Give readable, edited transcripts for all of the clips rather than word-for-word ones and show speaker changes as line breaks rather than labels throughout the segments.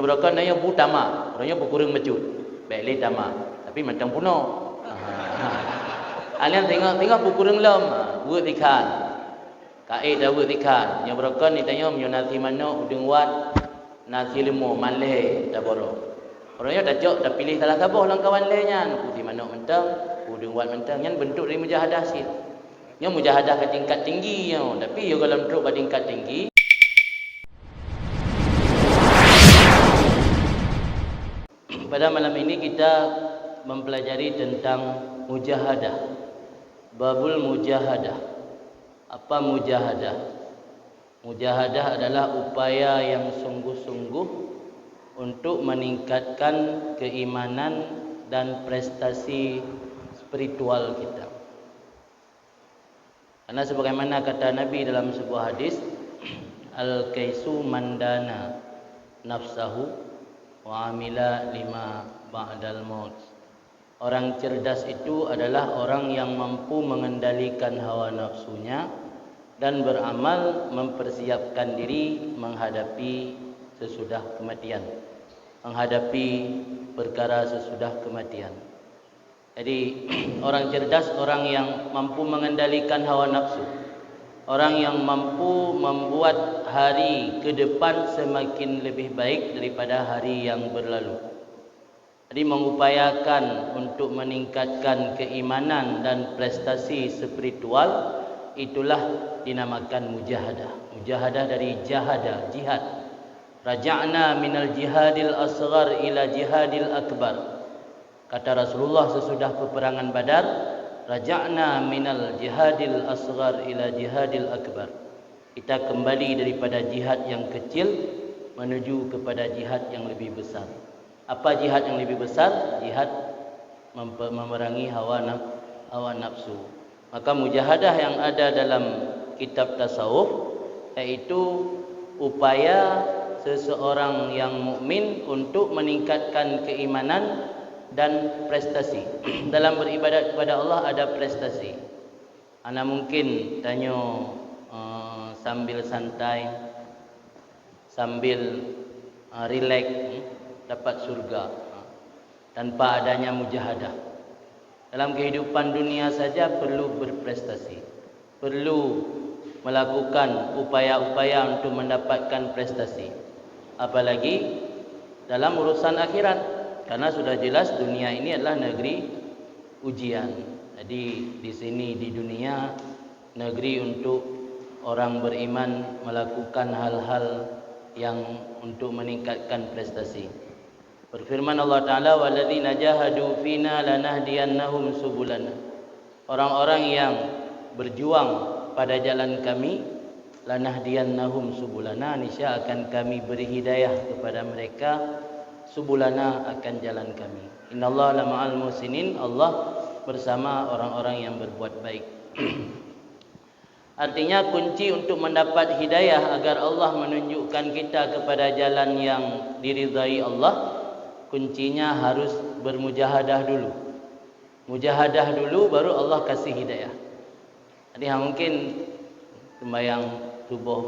Beraka naya bu tama, orangnya berkurang mecut. Baik le tama, tapi macam puno. Alian tengok berkurang lem, buat ikan. Kae dah buat ikan. Yang beraka ni tanya menyonati mana udung wat nasi lemo maleh dah boro. Orangnya dah jok dah pilih salah kabah lang kawan lehnya, putih manok mentang, udung wat mentang. Yang bentuk dari mujahadah sikit. Yang mujahadah ke tingkat tinggi, tapi yo kalau bentuk ke tingkat tinggi. Pada malam ini kita mempelajari tentang mujahadah. Babul mujahadah. Apa mujahadah? Mujahadah adalah upaya yang sungguh-sungguh untuk meningkatkan keimanan dan prestasi spiritual kita. Karena sebagaimana kata Nabi dalam sebuah hadis, al-kaisu mandana nafsahu wa amila lima ba'dal maut. Orang cerdas itu adalah orang yang mampu mengendalikan hawa nafsunya dan beramal mempersiapkan diri menghadapi sesudah kematian. Menghadapi perkara sesudah kematian. Jadi orang cerdas orang yang mampu mengendalikan hawa nafsu. Orang yang mampu membuat hari ke depan semakin lebih baik daripada hari yang berlalu. Jadi mengupayakan untuk meningkatkan keimanan dan prestasi spiritual, itulah dinamakan mujahadah. Mujahadah dari jahada, jihad. Raja'na minal jihadil asghar ila jihadil akbar. Kata Rasulullah sesudah peperangan Badar, raja'na minal jihadil asghar ila jihadil akbar. Kita kembali daripada jihad yang kecil menuju kepada jihad yang lebih besar. Apa jihad yang lebih besar? Jihad memerangi hawa nafsu. Maka mujahadah yang ada dalam kitab tasawuf iaitu upaya seseorang yang mukmin untuk meningkatkan keimanan dan prestasi. Dalam beribadat kepada Allah ada prestasi. Ana mungkin tanya sambil santai, sambil relax, dapat surga tanpa adanya mujahadah. Dalam kehidupan dunia saja perlu berprestasi, perlu melakukan upaya-upaya untuk mendapatkan prestasi, apalagi dalam urusan akhirat. Karena sudah jelas dunia ini adalah negeri ujian. Jadi di sini di dunia negeri untuk orang beriman melakukan hal-hal yang untuk meningkatkan prestasi. Berfirman Allah Ta'ala, وَالَّذِينَ جَاهَدُوا فِينَا لَنَهْدِيَنَّهُمْ سُبُلَنَا. Orang-orang yang berjuang pada jalan kami, lanahdiyannahum subulana, niscaya akan kami beri hidayah kepada mereka, subulana akan jalan kami. Innallaha lama'al muhsinin, Allah bersama orang-orang yang berbuat baik. Artinya kunci untuk mendapat hidayah agar Allah menunjukkan kita kepada jalan yang diridai Allah, kuncinya harus bermujahadah dulu. Mujahadah dulu baru Allah kasih hidayah. Jadi mungkin sembahyang subuh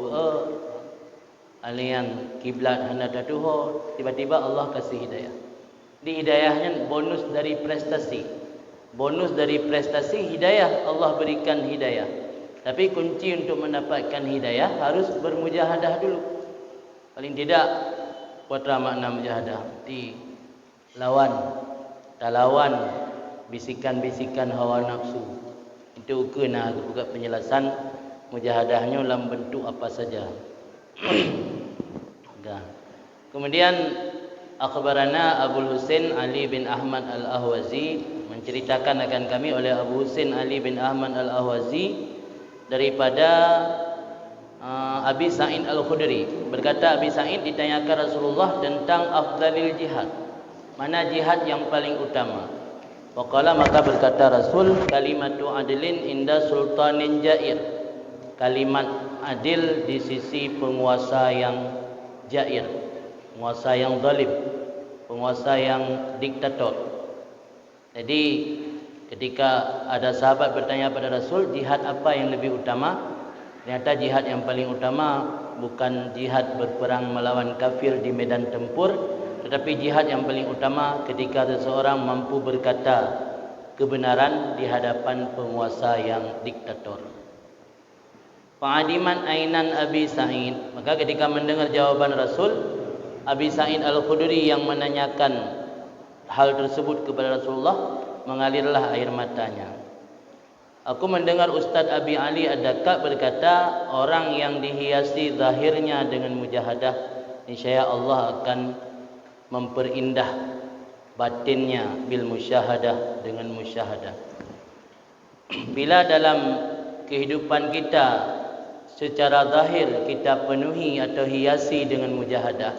alian kiblat hendak datuh, tiba-tiba Allah kasih hidayah. Di hidayahnya bonus dari prestasi. Bonus dari prestasi hidayah, Allah berikan hidayah. Tapi kunci untuk mendapatkan hidayah harus bermujahadah dulu. Paling tidak putra makna mujahadah, lawan bisikan-bisikan hawa nafsu. Itu kena juga penjelasan mujahadahnya dalam bentuk apa saja. Kemudian akhbarana Abu Husain Ali bin Ahmad Al-Ahwazi, menceritakan akan kami oleh Abu Husain Ali bin Ahmad Al-Ahwazi daripada Abi Sa'id Al-Khudri. Berkata Abi Sa'id, ditanyakan Rasulullah tentang afdalil jihad, mana jihad yang paling utama. Waqala, maka berkata Rasul, kalimatu adlin inda sultanin jair. Kalimat adil di sisi penguasa yang jair, penguasa yang zalim, penguasa yang diktator. Jadi ketika ada sahabat bertanya pada Rasul, jihad apa yang lebih utama? Ternyata jihad yang paling utama bukan jihad berperang melawan kafir di medan tempur, tetapi jihad yang paling utama ketika seseorang mampu berkata kebenaran di hadapan penguasa yang diktator. Fa'adiman ainan Abi Sa'id, maka ketika mendengar jawaban Rasul, Abi Sa'id Al-Khudri yang menanyakan hal tersebut kepada Rasulullah, mengalirlah air matanya. Aku mendengar Ustaz Abi Ali Ad-Dakak berkata, orang yang dihiasi zahirnya dengan mujahadah, niscaya Allah akan memperindah batinnya bil musyahadah, dengan musyahadah. Bila dalam kehidupan kita secara zahir kita penuhi atau hiasi dengan mujahadah,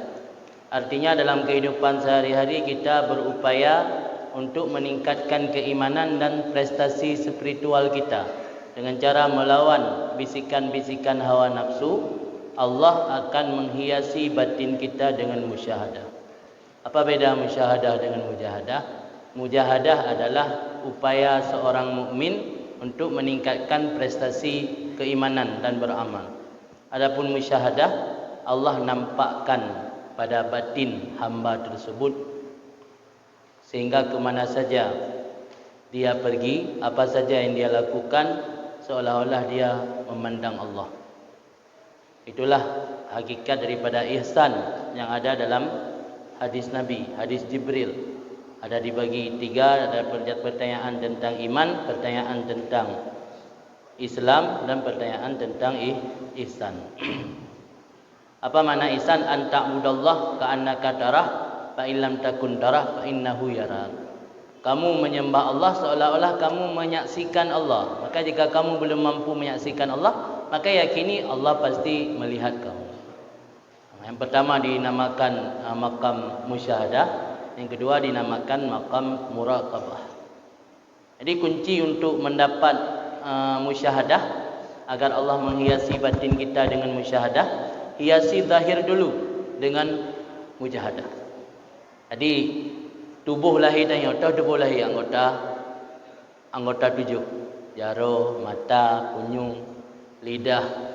artinya dalam kehidupan sehari-hari kita berupaya untuk meningkatkan keimanan dan prestasi spiritual kita dengan cara melawan bisikan-bisikan hawa nafsu, Allah akan menghiasi batin kita dengan musyahadah. Apa beda musyahadah dengan mujahadah? Mujahadah adalah upaya seorang mukmin untuk meningkatkan prestasi keimanan dan beramal. Adapun musyahadah, Allah nampakkan pada batin hamba tersebut, sehingga kemana saja dia pergi, apa saja yang dia lakukan, seolah-olah dia memandang Allah. Itulah hakikat daripada ihsan yang ada dalam hadis Nabi, hadis Jibril. Ada dibagi tiga, ada pertanyaan tentang iman, pertanyaan tentang Islam, dan pertanyaan tentang ihsan. Apa makna ihsan? An ta'budallah ka'annaka tarah, fa illam takun tarah fa innahu yarak. Kamu menyembah Allah seolah-olah kamu menyaksikan Allah. Maka jika kamu belum mampu menyaksikan Allah, maka yakini Allah pasti melihat kamu. Yang pertama dinamakan maqam musyahadah, yang kedua dinamakan maqam muraqabah. Jadi kunci untuk mendapat musyahadah, agar Allah menghiasi batin kita dengan musyahadah, hiasi zahir dulu dengan mujahadah. Jadi tubuh lahir dan tubuh lahir anggota 7, jaro, mata, kunyung, lidah,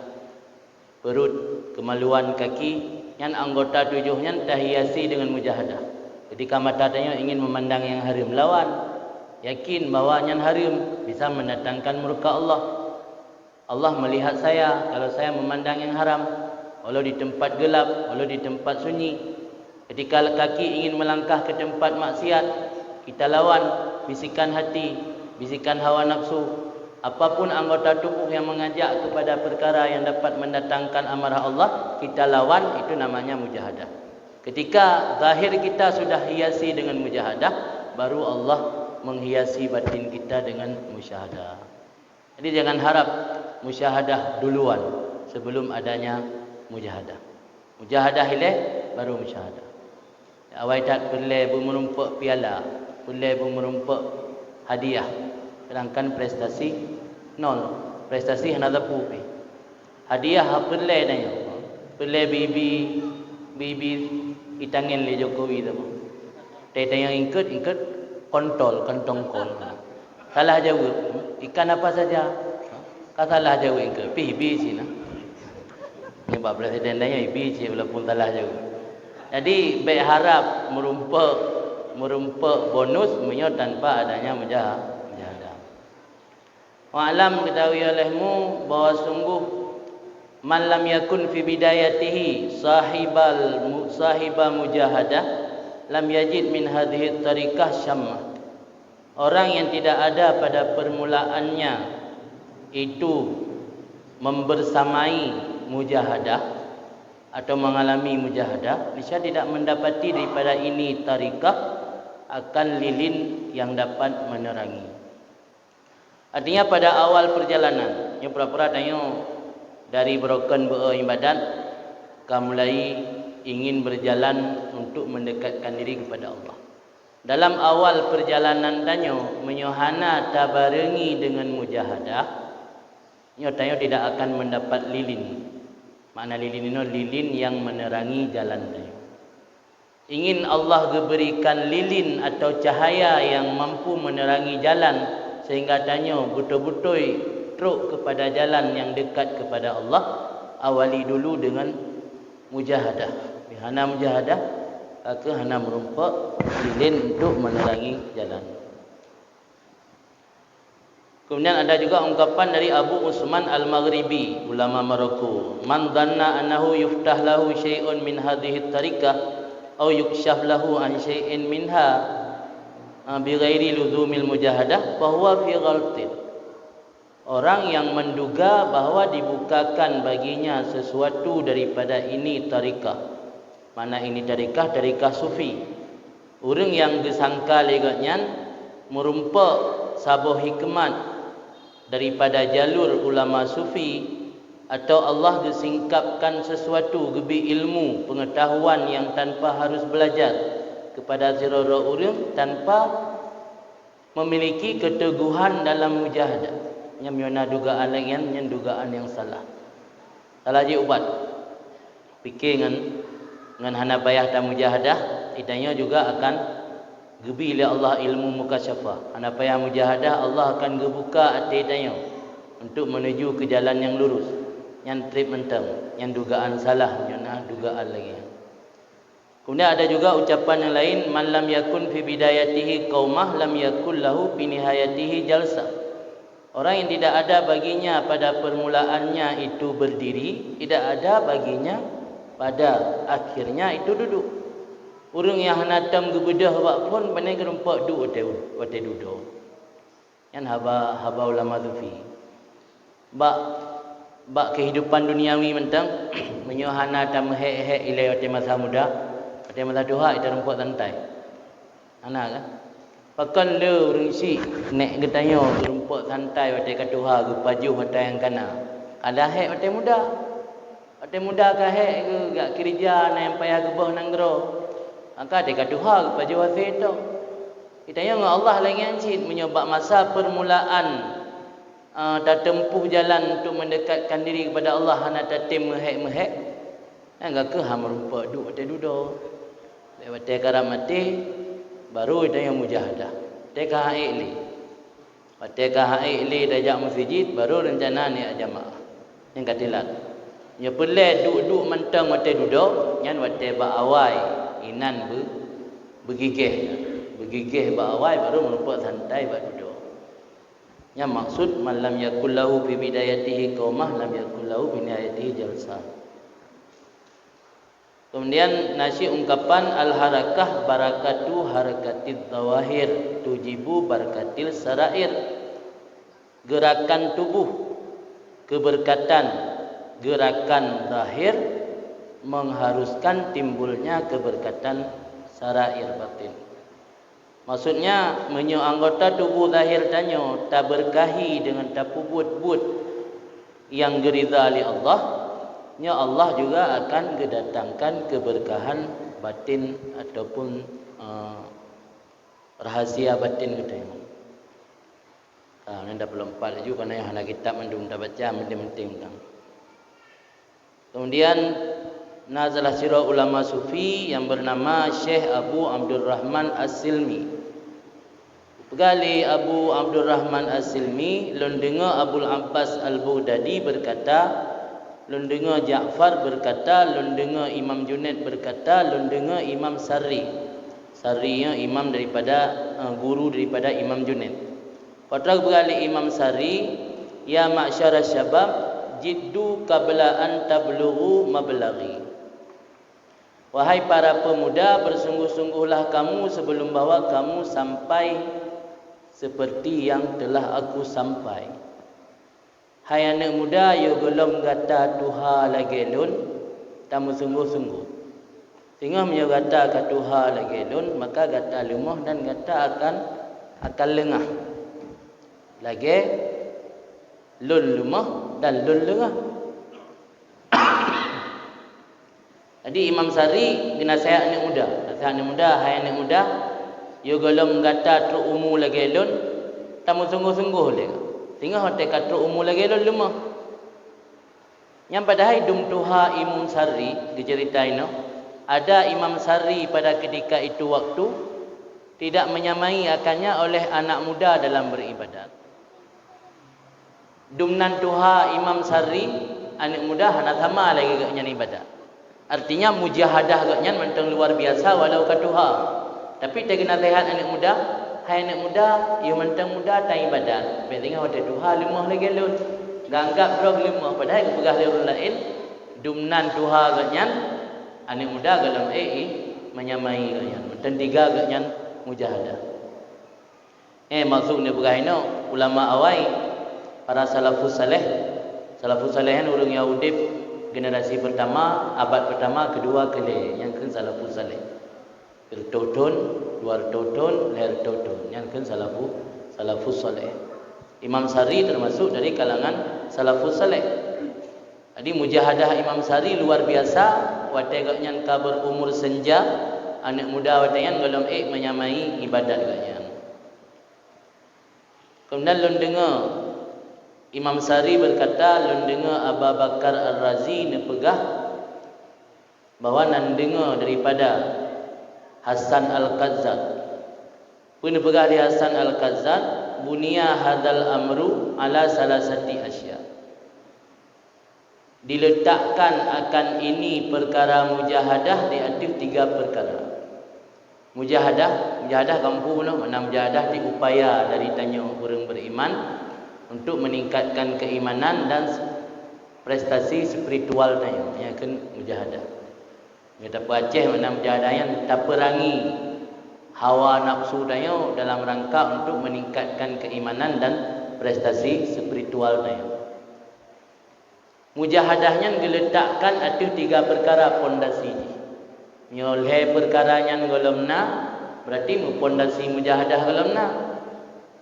perut, kemaluan, kaki, yang anggota 7 yang terhiasi dengan mujahadah. Ketika mata tanya ingin memandang yang haram, lawan, yakin bahawa yang haram bisa mendatangkan murka Allah. Allah melihat saya kalau saya memandang yang haram, walau di tempat gelap, walau di tempat sunyi. Ketika kaki ingin melangkah ke tempat maksiat, kita lawan bisikan hati, bisikan hawa nafsu. Apapun anggota tubuh yang mengajak kepada perkara yang dapat mendatangkan amarah Allah, kita lawan. Itu namanya mujahadah. Ketika zahir kita sudah hiasi dengan mujahadah, baru Allah menghiasi batin kita dengan musyahadah. Jadi jangan harap musyahadah duluan sebelum adanya mujahadah. Mujahadah hileh baru musyahadah. Awai tak perlu merumpak piala, perlu merumpak hadiah. Sedangkan prestasi nol. Prestasi hanya tapu. Hadiah perlu nanya. Perlu bibi itangin le Jokowi tu. Tanya yang ingkut kontol, kantong kol. Salah jawab. Ikan apa saja? Salah jawab ingkut. Bibi sini. Ni bab presiden tanya bibi walaupun salah jawab. Jadi baik harap merumpak bonus menyo tanpa adanya mujahadah. Wa'lam ketahui olehmu bahawa sungguh man lam yakun fi bidayatihi sahiba mujahadah lam yajid min hadhihi tariqah syamma. Orang yang tidak ada pada permulaannya itu membersamai mujahadah atau mengalami mujahadah, niscaya tidak mendapati daripada ini tariqah akan lilin yang dapat menerangi. Artinya pada awal perjalanan, yang pura-pura tanya dari broken beribadat, kamu mulai ingin berjalan untuk mendekatkan diri kepada Allah. Dalam awal perjalanan tanya menyohana tabarengi dengan mujahadah, nyo tanya tidak akan mendapat lilin. Makna lilin ini lilin yang menerangi jalan dia. Ingin Allah berikan lilin atau cahaya yang mampu menerangi jalan sehingga tanya betul-betul truk kepada jalan yang dekat kepada Allah, awali dulu dengan mujahadah. Hana mujahadah, maka hana merompak lilin untuk menerangi jalan. Kemudian ada juga ungkapan dari Abu Usman Al-Maghribi, ulama Maroko. Man dhanna annahu yuftah lahu syai'un min hadhihi tariqah aw yukshaf lahu an syai'in minha bi ghairi luzumil mujahadah fa huwa fi ghaltin. Orang yang menduga bahawa dibukakan baginya sesuatu daripada ini tariqah. Mana ini tariqah sufi. Orang yang disangka legatnya merumpak sabuh hikmat daripada jalur ulama sufi, atau Allah disingkapkan sesuatu gebi ilmu pengetahuan yang tanpa harus belajar kepada zirara orang tanpa memiliki keteguhan dalam mujahadah. Yang miona dugaan lain, yang dugaan yang salah. Salah je ubat. Fikir dengan hana bayah dan mujahadah, idanya juga akan gebi oleh Allah ilmu mukasyafah. Hana payah mujahadah, Allah akan gebuka hati idanya untuk menuju ke jalan yang lurus. Yang trip mentang, yang dugaan salah, yang dugaan lagi. Kemudian ada juga ucapan yang lain, man lam yakun fi bidayatihi qaumah lam yakul lahu fi nihayatihi jalsah. Orang yang tidak ada baginya pada permulaannya itu berdiri, tidak ada baginya pada akhirnya itu duduk. Orang yang hanatam gebedah wak pun pandai gerumpak duduk wate duduk. Yang haba ulama sufi. Bak kehidupan duniawi mentang menyohana tam hek ilai wate masa muda, wate masa tua itu rumput santai. Ana kan? Pakan le orang si nek getanyo rumput santai wate katuha ge paju wate yang kana. Ada hek wate muda. Wate muda ka hek ke gak kerja na yang payah gebah nang gero. Maka dia kata hal pada wafat itu. Kita yang Allah lagi ancit menyebab masa permulaan dah tempuh jalan untuk mendekatkan diri kepada Allah hana tatim mehek. Enggak ke ham rupa duduk. Lewat karam mati baru kita yang mujahadah. Teka haili. Teka haili dajak masjid baru rencana ni jamaah. Yang katilat. Nya pelai duduk mentang mati duduk, nyan wate ba awai. Inan bergigih bawai baru merupakan santai bak duduk. Yang maksud man lam yakul lahu fi bidayatihi qaumah lam yakul lahu fi nihayatihi jalsah. Kemudian nasi ungkapan al harakah barakatu harakatid zawahir tujibu barakatil sarair. Gerakan tubuh, keberkatan gerakan zahir mengharuskan timbulnya keberkatan sarair batin. Maksudnya menyo anggota tubuh zahir tanyo tak berkahi dengan tapu buat yang geridha oleh Allah, nya Allah juga akan kedatangkan keberkahan batin ataupun rahasia batin kita. Nanda belum empat juga karena yang hana kitab mendung dah baca penting-penting kan. Kemudian nazalah sirah ulama sufi yang bernama Syekh Abu Abdurrahman As-Silmi. Pegali Abu Abdurrahman As-Silmi, lendenga Abul Abbas Al-Baghdadi berkata, lendenga Ja'far berkata, lendenga Imam Junaid berkata, lendenga Imam Sarri. Sarri imam daripada guru daripada Imam Junaid. Kata pegali Imam Sarri, ya ma'syara syabab, jiddu qabla an tablughu mablaghi. Wahai para pemuda, bersungguh-sungguhlah kamu sebelum bahawa kamu sampai seperti yang telah aku sampai. Hai anak muda, yo belum kata Tuhan lagi lun, tamu sungguh-sungguh. Sehingga menyo kata ke Tuhan lagi lun, maka kata lumah dan kata akan lengah. Lagi lun lumah dan lun lengah. Jadi Imam Sari dinasihat anak muda. Nasihat anak muda, hai anak muda, yo golong kata tru umu lagi lun, tamu sungguh-sungguh le. Sehingga hote kata umu lagi lun lemah. Yang padahal dum tuha Imam Sari diceritain ada Imam Sari pada ketika itu waktu tidak menyamai akannya oleh anak muda dalam beribadat. Dumnan tuha Imam Sari anak muda hana sama lagi gaknya ibadah. Artinya mujahadah gaknya mentang luar biasa walau katuha. Tapi tak kena sehat anak muda, hai anak muda, you mentang muda tak ibadah. Baik tengok ada Tuhan lemah lagi lut. Ganggap bro lemah padahal pegah orang lain dumnan Tuhan gaknya anak muda dalam menyamai gaknya. Mentang tiga gaknya mujahadah. Maksudnya begini ulama awal para salafus saleh kan orang Yahudi generasi pertama, abad pertama, kedua kali yang kan salafus saleh. Bertotun, luar totun, leher totun yang kan salafus saleh. Imam Sari termasuk dari kalangan salafus saleh. Jadi mujahadah Imam Sari luar biasa, wategaknya kabar umur senja, anak muda wategnya golong menyamai ibadat gaknya. Kemudian lun dengar Imam Sari berkata, lun dengar Abu Bakar Ar-Razi nepegah bahawa nan dengar daripada Hasan Al-Qazzad. Pun nepegah di Hasan Al-Qazzad, bunia hadal amru ala salasati asya. Diletakkan akan ini perkara mujahadah di atas 3 perkara. Mujahadah kampung no, mana mujahadah di upaya dari tanya orang beriman untuk meningkatkan keimanan dan prestasi spiritual tanya. Yang kan mujahadah. Kita Aceh mana mujahadah yang tak perangi hawa nafsu tanya dalam rangka untuk meningkatkan keimanan dan prestasi spiritual tanya. Mujahadahnya diletakkan atas 3 perkara pondasi. Nyoleh perkaranya golomna berarti pondasi mujahadah golomna.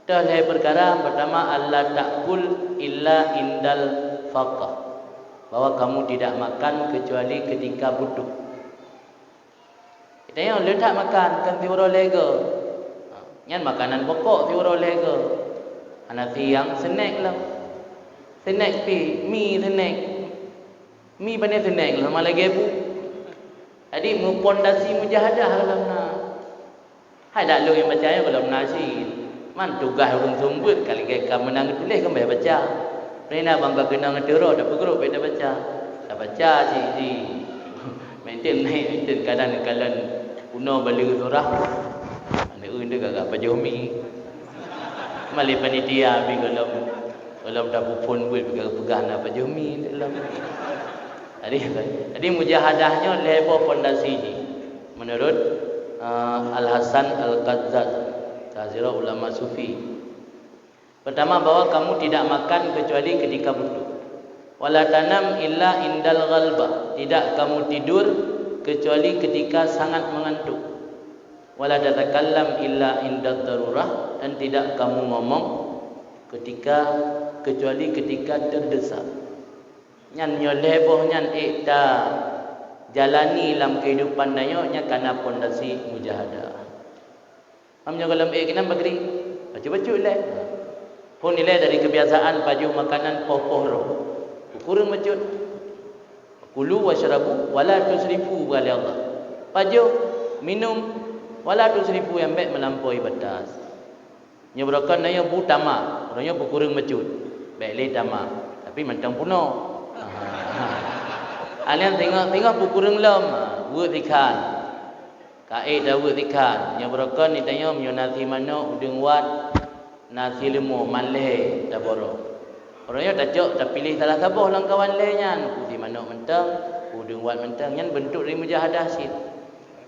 Dah leh perkara pertama Allah ta'kul illa indal faqah. Bahwa kamu tidak makan kecuali ketika butuh. Kita yang letak makan kan tiura lega. Yang makanan pokok tiura lega. Anak tiang snack lah. Snack pi, mi snack. Mi benda snack lah malah gebu. Jadi pondasi mujahadah golomna. Hai dak lu yang baca kalau nasi. Man tugas orang sumbut kali ke menang tulis kan baca baca. Rena bangga kena ngetero dak pergrup dak baca. Dak baca si maintain kadang-kadang puno balik surah. Ane dia gagak baca umi. Mali panitia bi kalau dak phone buat pegang nak baca umi dalam. Jadi mujahadahnya lebar pondasi ini. Menurut Al-Hasan Al-Qazzad, Tazirah ulama sufi. Pertama bahwa kamu tidak makan kecuali ketika butuh. Wala tanam illa indal ghalbah. Tidak kamu tidur kecuali ketika sangat mengantuk. Wala tatakallam illa indad darurah. Dan tidak kamu ngomong kecuali ketika terdesak. Nyan nyoleboh nyan ikta jalani dalam kehidupan nanya karena pondasi mujahadah. Amnya kalau kena bagri baca-baca lah. Pun nilai dari kebiasaan baju makanan poh-poh roh. Kurang bacut. Kulu wasyrabu wala tusrifu wali Allah. Baju minum wala tusrifu yang baik melampaui batas. Nyebrakan naya bu tamak, orangnya berkurang bacut. Baik le tamak, tapi mentang puno. Alian tengok berkurang lem, buat ikan. Kae dah buat ikan. Yang berokon ni tanya nasi mana udang wat, nasi lemu maleh dah borok. Orangnya dah jok dah pilih salah sabuh lang kawan lehnya. Nasi mana mentang, udang wat mentang. Yang bentuk dari mujahadah sih.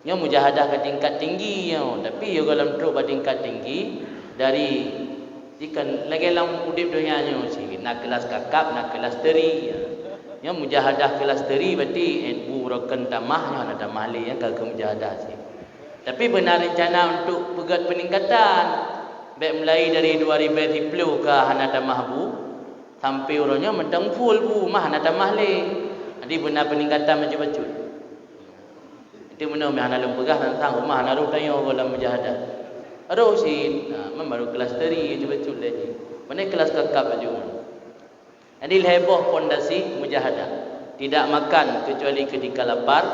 Yang mujahadah ke tingkat tinggi tapi yo kalau teruk tingkat tinggi dari ikan lagi lang udip dunia sih. Nak kelas kakap, nak kelas teri. Yang mujahadah kelas teri berarti burokan tamahnya ada mahli yang kagak mujahadah sih. Tapi benar rencana untuk pegat peningkatan baik mulai dari 2010 ke hana tamah bu sampai orangnya mentang full bu mah hana tamah le. Jadi benar peningkatan macam-macam. Itu benar meh hana lempegah tentang rumah hana ru tanya dalam mujahadah. Aro sih baru kelas teri macam-macam lagi. Mana kelas kakap aja. Jadi heboh pondasi mujahadah. Tidak makan kecuali ketika lapar,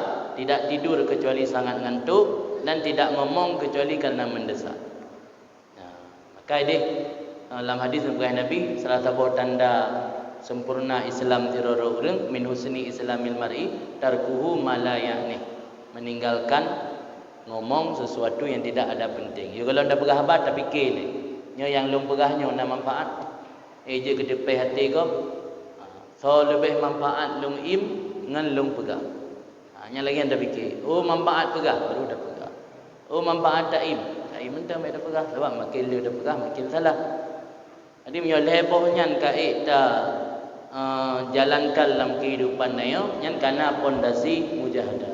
tidak tidur kecuali sangat ngantuk, dan tidak ngomong kecuali karena mendesak. Maka ini dalam hadis Nabi salah satu tanda sempurna Islam tirara urang, min husni islamil mar'i tarkuhu ma la ya'ni. Meninggalkan ngomong sesuatu yang tidak ada penting. You kalau ndak pegah apa tak fikir ni. Nyo yang lum pegahnya nak manfaat. Je ke depan hati kau. So lebih manfaat lum im ngan lum pegah. Nya lagi anda fikir. Oh manfaat pegah baru dah pegah. Oh manfaat tak im. Tak im entah mai dah pegah. Sebab makin lu dah pegah makin salah. Jadi nyo lebohnya kaita jalankan dalam kehidupan nayo nyan kana pondasi mujahadah.